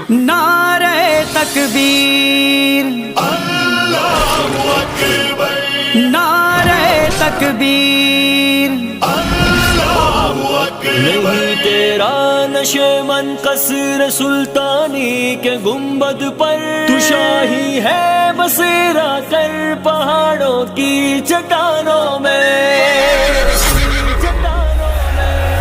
نعرہ تکبیر، اللہ اکبر، نعرہ تکبیر، اللہ اکبر۔ نہیں تیرا نشیمن قصر سلطانی کے گنبد پر، تو شاہی ہے بسیرا کر پہاڑوں کی چٹانوں میں،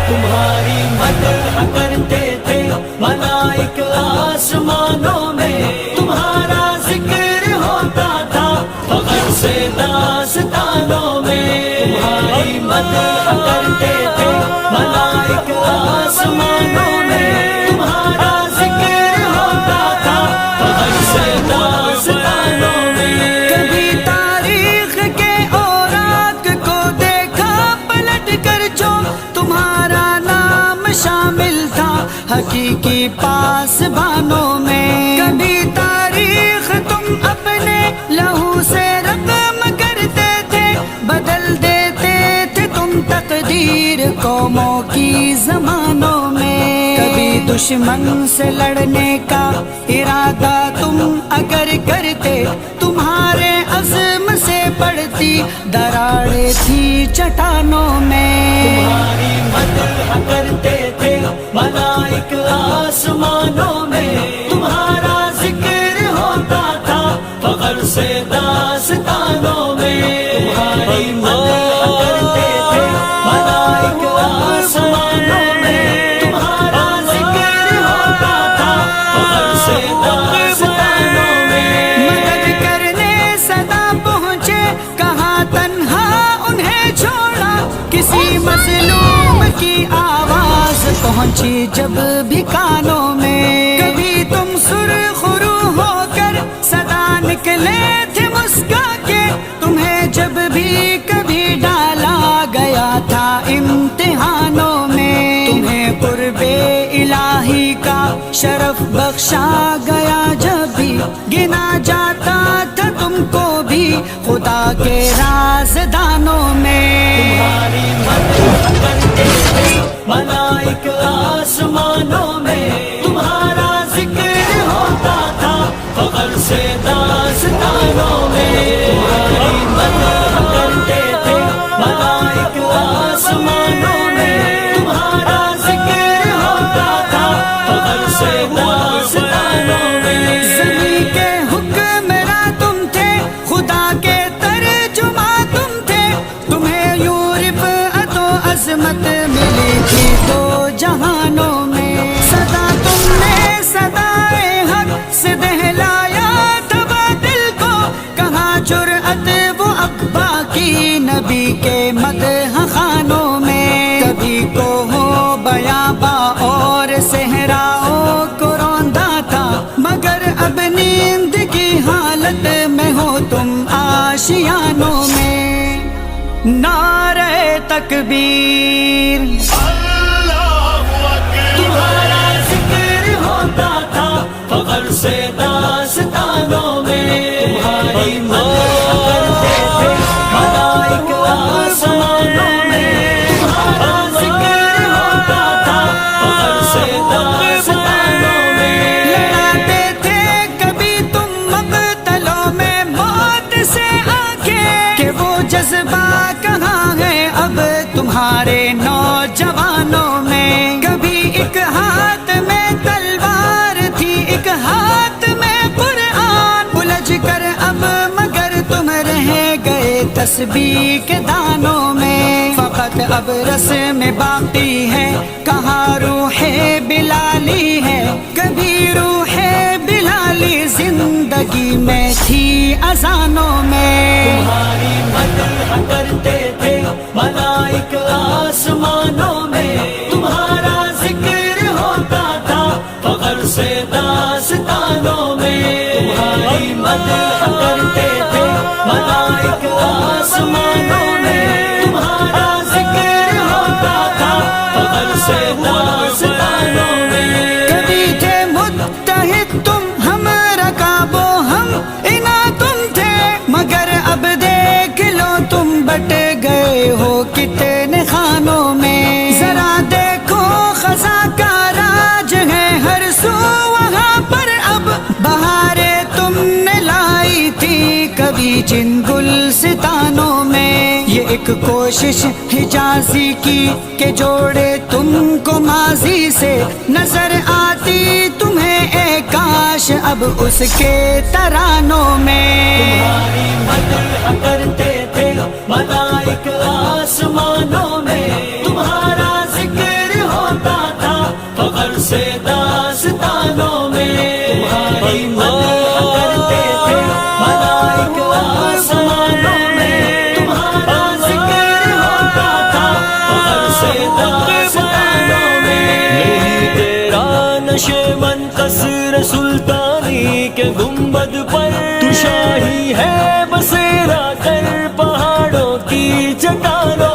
تمہاری مدح کرتے تھے ملائک آسمانوں میں، تمہارا ذکر ہوتا تھا فخر سے داستانوں میں، تمہاری مدح کرتے تھے ملائک آسمانوں میں، تمہارا ذکر ہوتا تھا فخر سے داستانوں میں۔ کبھی تاریخ کے اوراق کو دیکھا پلٹ کر جو تمہارا نام شامل تھا حقیقی پاسبانوں میں، کبھی تاریخ تم اپنے لہو سے رقم کرتے تھے، بدل دیتے تھے تم تقدیر قوموں کی زمانوں میں، کبھی دشمن سے لڑنے کا ارادہ تم اگر کرتے، تمہارے عزم سے پڑتی دراڑیں تھی چٹانوں میں، تمہاری مدح کرتے تھے ملائک آسمانوں میں، تمہارا ذکر ہوتا تھا فخر سے داستانوں میں، تمہاری مدح کرتے تھے ملائک آسمانوں میں، تمہارا ذکر ہوتا تھا فخر سے داستانوں میں۔ مدد کرنے صدا پہنچے کہاں تنہا انہیں چھوڑا، کسی مظلوم کی آواز پہنچی جب بھی کانوں میں، کبھی تم سرخرو ہو کر صدا نکلے تھے مسکا کے، تمہیں جب بھی کبھی ڈالا گیا تھا امتحانوں میں، تمہیں قرب الہی کا شرف بخشا گیا جب بھی گنا جاتا تھا تم کو بھی خدا کے رازدانوں میں، تمہاری مدح کرتے تھے ملائک آسمانوں میں، تمہارا ذکر ہوتا تھا فخر سے داستانوں میں، تمہاری مدح کرتے تھے ملائک آسمانوں میں، تمہارا ذکر ہوتا تھا فخر سے داستانوں میں۔ زمین کے حکمراں تم تھے، خدا کے ترجمہ تم تھے، تمہیں یوں رفعت و عظمت ملی تھی دو جہانوں میں، صدا تم نے صدائے حق سے دہلایا تھا باطل کو، کہاں جرأت وہ اقبا کی نبی کے مدح خانوں میں، کبھی کو ہو بیاباں اور صحراؤں کو روندا تھا، مگر اب نیند کی حالت میں ہو تم آشیانوں میں، نعرہ تکبیر، اللہ اکبر، تمہارا ذکر ہوتا تھا فخر سے داستانوں میں، تمہاری مدح کرتے تھے ملائک آسمانوں میں، تمہارا ذکر ہوتا تھا فخر سے داستانوں میں، لڑاتے تھے کبھی تم مقتلوں میں موت سے آنکھیں، کہ وہ جذبہ کہاں ہے اب تمہارے نوجوانوں میں، کبھی ایک ہاتھ میں تلوار تھی ایک ہاتھ میں قرآن، الجھ کر اب مگر تم رہ گئے تسبیح کے دانوں میں، فقط اب رسم باقی ہے کہاں روح بلالی ہے، کبھی روح بلالی زندگی میں تھی اذانوں میں، تمہاری مدح کرتے تھے ملائک آسمانوں میں، تمہارا ذکر ہوتا تھا فخر سے داستانوں میں، تمہاری مدح کرتے تھے ملائک آسمانوں میں، تمہارا ذکر ہوتا تھا فخر سے داستانوں میں۔ کبھی تھے متحد تم ہم رکاب و ہم انا تم تھے، مگر اب دیکھ لو تم بٹ گئے ہو کتنے خانوں میں، ذرا دیکھو خزاں کا راج ہے ہر سو وہاں پر تھی جن گلستانوں میں، یہ ایک کوشش حجازی کی کہ جوڑے تم کو ماضی سے، نظر آتی تمہیں اے کاش اب اس کے ترانوں میں۔ تمہاری مدح کرتے تھے ملائک آسمانوں میں، تمہارا ذکر ہوتا تھا فخر سے داستانوں میں۔ تمہاری مدح کرتے تھے ملائک آسمانوں میں، تمہارا ذکر ہوتا تھا فخر سے داستانوں میں۔ نہیں تیرا نشیمن قصر سلطانی کے گنبد پر، تو شاہی ہے بسیرا کر پہاڑوں کی چٹانوں